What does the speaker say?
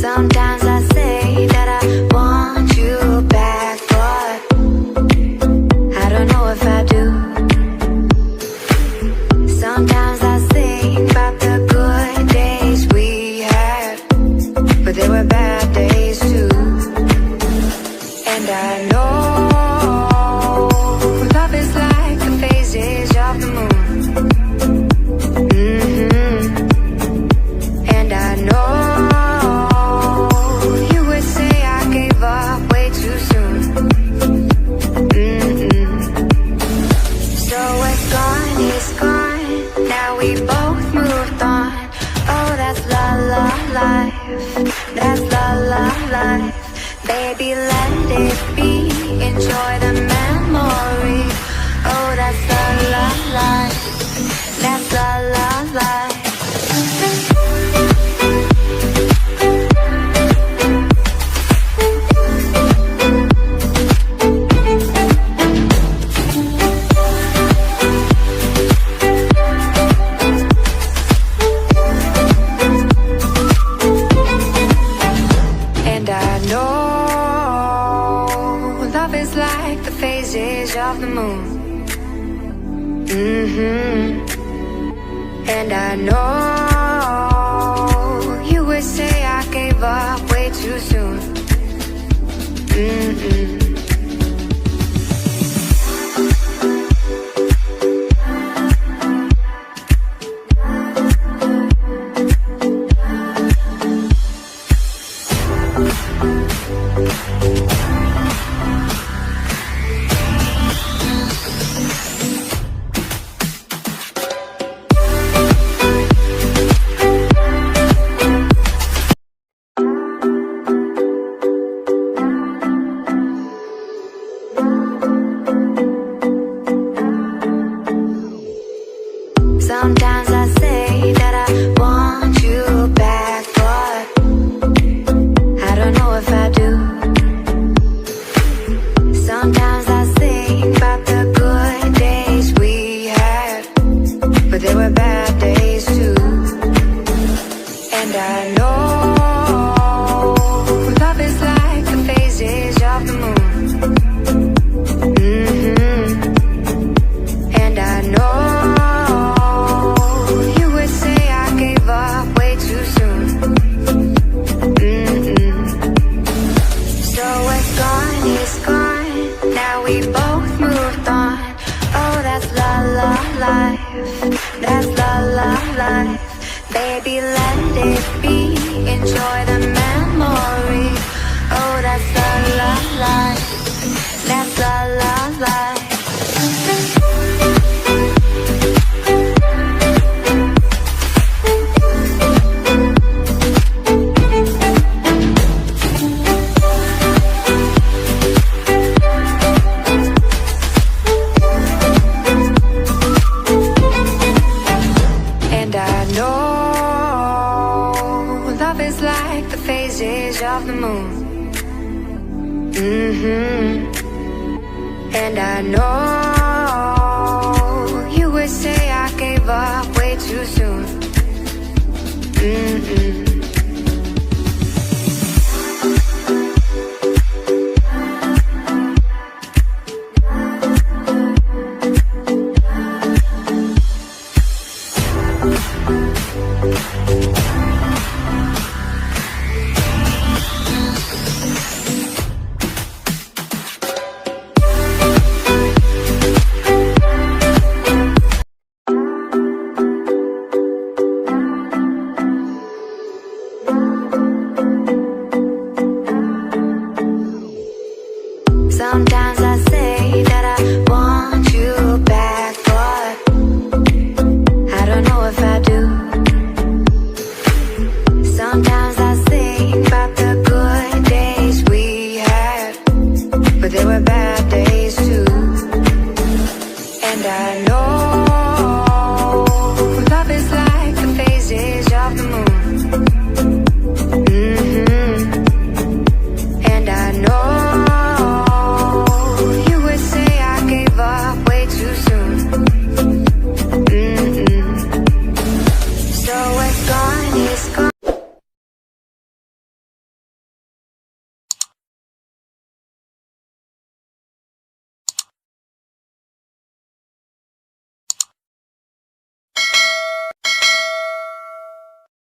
Sometimes I say that I want you back, but I don't know if I do. Sometimes I think about the good days we had, but there were bad days too. And I know love is like the phases of the moon. And I know you would say I gave up way too soon. So what's gone is gone. Now we both moved on. Oh, that's la la life. That's la la life. Baby, let it be. Enjoy the memory. Oh, that's la la life. That's la la life. Of the moon. And I know you would say I gave up way too soon. Sometimes I say that I want you back, but I don't know if I do. Sometimes I think about the good days we had, but there were bad days too. And I know love is like the phases of the moon. And I know we both moved on. Oh, that's la la life. That's la la life. Baby, let it be. Enjoy the memory. Oh, that's la la life. That's la la life. Of the moon. And I know you would say I gave up way too soon. Sometimes I say that I want you back, but I don't know if I do. Sometimes I think about the good days we had, but there were bad days too.